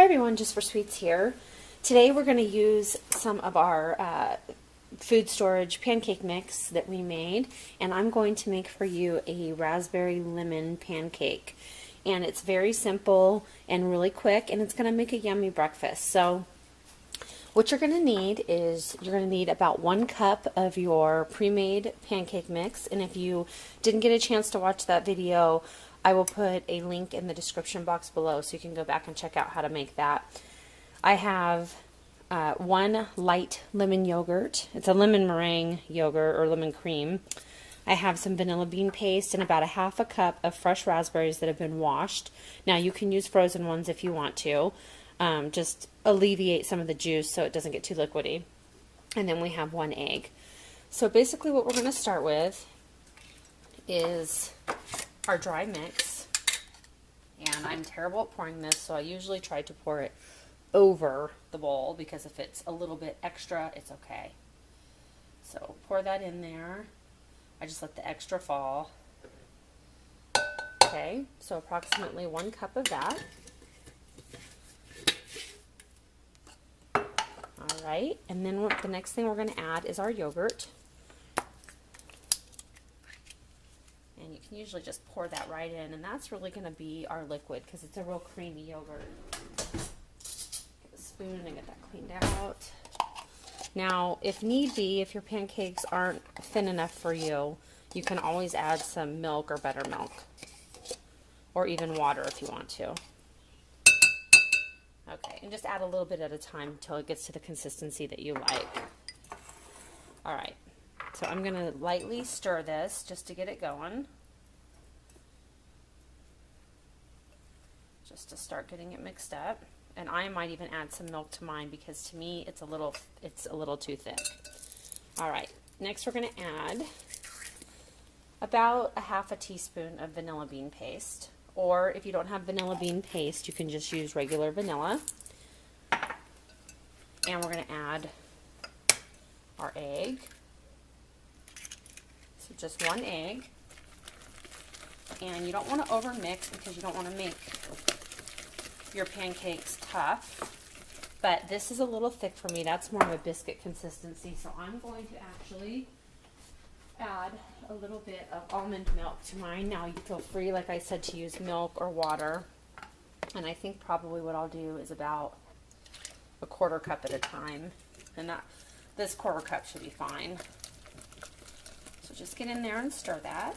Hi everyone, Jus4SweetZ here. Today we're going to use some of our food storage pancake mix that we made, and I'm going to make for you a raspberry lemon pancake. And it's very simple and really quick, and it's going to make a yummy breakfast. So what you're going to need is you're going to need about 1 cup of your pre-made pancake mix, and if you didn't get a chance to watch that video, I will put a link in the description box below so you can go back and check out how to make that. I have 1 light lemon yogurt. It's a lemon meringue yogurt or lemon cream. I have some vanilla bean paste and about 1/2 cup of fresh raspberries that have been washed. Now you can use frozen ones if you want to. Just alleviate some of the juice so it doesn't get too liquidy. And then we have 1 egg. So basically what we're going to start with is our dry mix, and I'm terrible at pouring this, so I usually try to pour it over the bowl because if it's a little bit extra, it's okay. So pour that in there. I just let the extra fall. Okay, so approximately 1 cup of that. All right, and then the next thing we're going to add is our yogurt. And you can usually just pour that right in, and that's really going to be our liquid because it's a real creamy yogurt. Get a spoon and get that cleaned out. Now, if need be, if your pancakes aren't thin enough for you, you can always add some milk or buttermilk, or even water if you want to. Okay, and just add a little bit at a time until it gets to the consistency that you like. All right. So I'm going to lightly stir this just to get it going. Just to start getting it mixed up. And I might even add some milk to mine because to me it's a little too thick. All right. Next we're going to add about 1/2 teaspoon of vanilla bean paste. Or if you don't have vanilla bean paste, you can just use regular vanilla. And we're going to add our egg. So just 1 egg. And you don't want to over mix because you don't want to make your pancakes tough. But this is a little thick for me. That's more of a biscuit consistency. So I'm going to actually add a little bit of almond milk to mine. Now you feel free, like I said, to use milk or water. And I think probably what I'll do is about 1/4 cup at a time. And this 1/4 cup should be fine. So just get in there and stir that.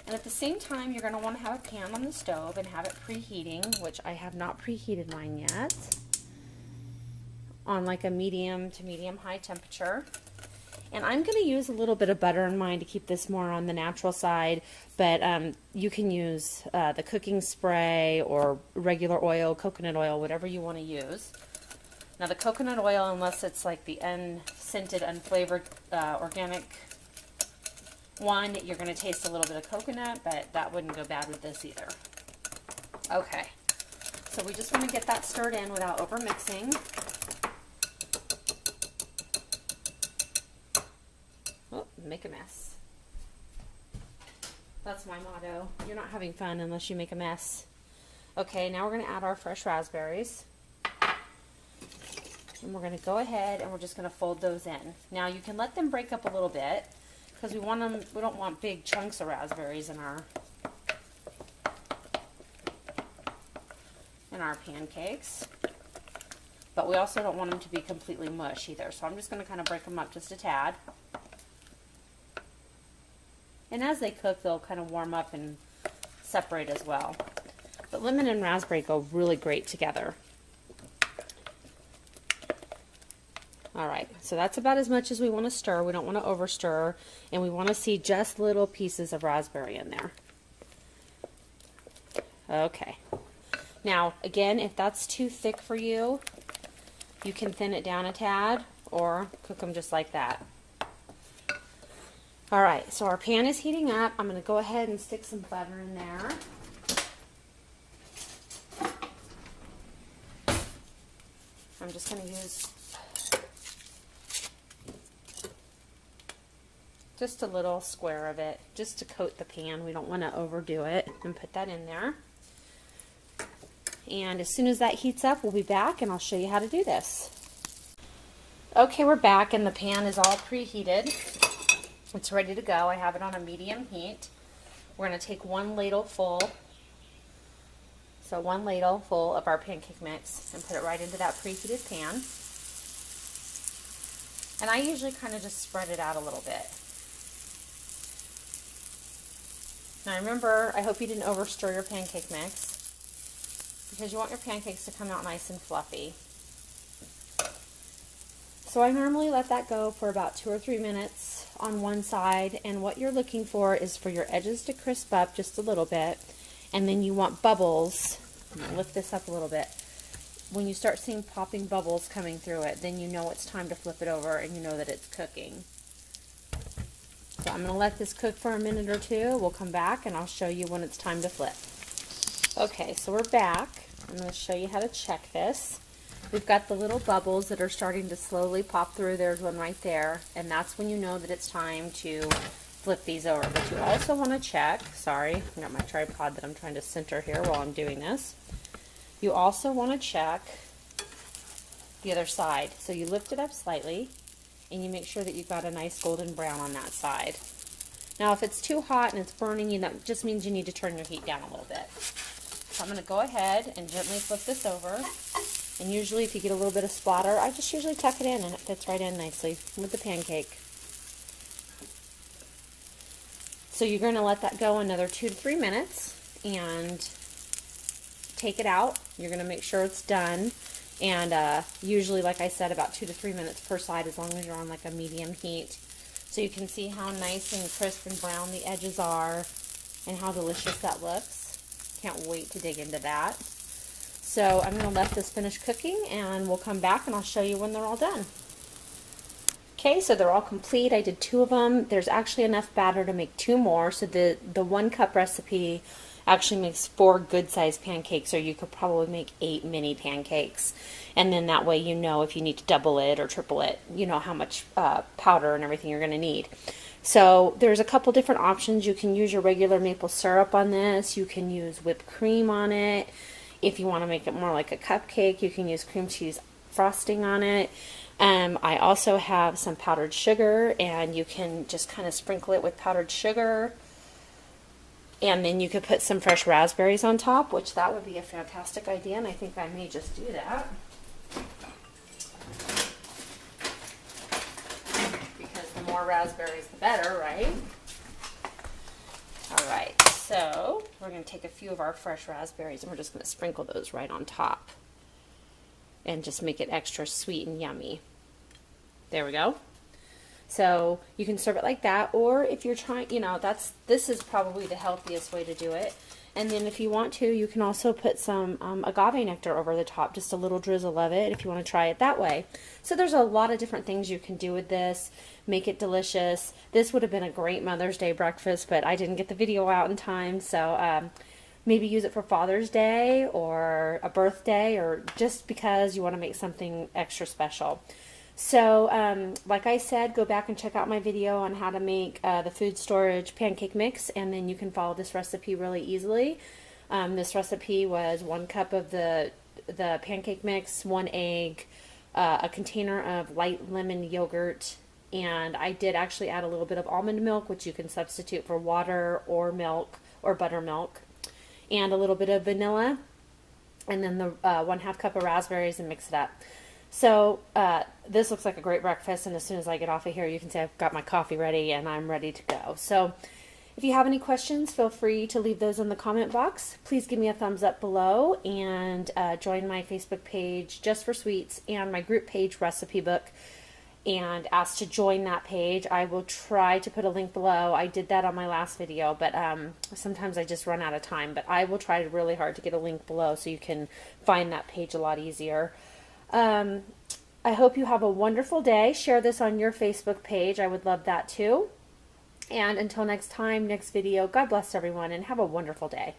And at the same time, you're going to want to have a pan on the stove and have it preheating, which I have not preheated mine yet, on like a medium to medium high temperature. And I'm going to use a little bit of butter in mine to keep this more on the natural side, but you can use the cooking spray or regular oil, coconut oil, whatever you want to use. Now the coconut oil, unless it's like the unscented, unflavored organic one, you're going to taste a little bit of coconut, but that wouldn't go bad with this either. Okay, so we just want to get that stirred in without over mixing. Oh, make a mess. That's my motto. You're not having fun unless you make a mess. Okay, now we're going to add our fresh raspberries. And we're going to go ahead and we're just going to fold those in. Now you can let them break up a little bit because we don't want big chunks of raspberries in our pancakes. But we also don't want them to be completely mush either. So I'm just going to kind of break them up just a tad. And as they cook, they'll kind of warm up and separate as well. But lemon and raspberry go really great together. All right, so that's about as much as we want to stir. We don't want to over stir, and we want to see just little pieces of raspberry in there. Okay. Now, again, if that's too thick for you, you can thin it down a tad or cook them just like that. All right, so our pan is heating up. I'm going to go ahead and stick some butter in there. I'm just going to use just a little square of it just to coat the pan. We don't want to overdo it. And put that in there. and as soon as that heats up, we'll be back and I'll show you how to do this. Okay, we're back and the pan is all preheated. It's ready to go. I have it on a medium heat. We're going to take 1 ladle full, so 1 ladle full of our pancake mix, and put it right into that preheated pan. And I usually kind of just spread it out a little bit. Now remember, I hope you didn't overstir your pancake mix, because you want your pancakes to come out nice and fluffy. So I normally let that go for about 2 or 3 minutes on one side, and what you're looking for is for your edges to crisp up just a little bit, and then you want bubbles. I'm going to lift this up a little bit. When you start seeing popping bubbles coming through it, then you know it's time to flip it over and you know that it's cooking. So I'm going to let this cook for a minute or two. We'll come back and I'll show you when it's time to flip. Okay, so we're back. I'm going to show you how to check this. We've got the little bubbles that are starting to slowly pop through. There's one right there, and that's when you know that it's time to flip these over. But you also want to check, sorry, I got my tripod that I'm trying to center here while I'm doing this. You also want to check the other side. So you lift it up slightly, and you make sure that you've got a nice golden brown on that side. Now if it's too hot and it's burning you, that just means you need to turn your heat down a little bit. So I'm going to go ahead and gently flip this over. And usually if you get a little bit of splatter, I just usually tuck it in and it fits right in nicely with the pancake. So you're going to let that go another 2 to 3 minutes and take it out. You're going to make sure it's done. And usually, like I said, about 2 to 3 minutes per side, as long as you're on like a medium heat. So you can see how nice and crisp and brown the edges are and how delicious that looks. Can't wait to dig into that. So I'm going to let this finish cooking and we'll come back and I'll show you when they're all done. Okay, so they're all complete. I did 2 of them. There's actually enough batter to make 2 more. So the 1 cup recipe actually makes 4 good-sized pancakes, or you could probably make 8 mini pancakes. And then that way you know if you need to double it or triple it, you know how much powder and everything you're going to need. So there's a couple different options. You can use your regular maple syrup on this. You can use whipped cream on it. If you want to make it more like a cupcake, you can use cream cheese frosting on it. I also have some powdered sugar, and you can just kind of sprinkle it with powdered sugar. And then you could put some fresh raspberries on top, which that would be a fantastic idea, and I think I may just do that. Because the more raspberries, the better, right? Alright, so we're going to take a few of our fresh raspberries and we're just going to sprinkle those right on top. And just make it extra sweet and yummy. There we go. So you can serve it like that, or if you're trying, you know, this is probably the healthiest way to do it. And then if you want to, you can also put some agave nectar over the top, just a little drizzle of it if you want to try it that way. So there's a lot of different things you can do with this. Make it delicious. This would have been a great Mother's Day breakfast, but I didn't get the video out in time, so maybe use it for Father's Day or a birthday, or just because you want to make something extra special. So, like I said, go back and check out my video on how to make the food storage pancake mix, and then you can follow this recipe really easily. This recipe was 1 cup of the pancake mix, 1 egg, a container of light lemon yogurt, and I did actually add a little bit of almond milk, which you can substitute for water or milk or buttermilk, and a little bit of vanilla, and then the 1/2 cup of raspberries, and mix it up. So this looks like a great breakfast, and as soon as I get off of here, you can see I've got my coffee ready and I'm ready to go. So if you have any questions, feel free to leave those in the comment box. Please give me a thumbs up below, and join my Facebook page, Jus4SweetZ, and my group page, Recipe Book, and ask to join that page. I will try to put a link below. I did that on my last video, but sometimes I just run out of time, but I will try really hard to get a link below so you can find that page a lot easier. I hope you have a wonderful day. Share this on your Facebook page. I would love that too. And until next time, next video, God bless everyone and have a wonderful day.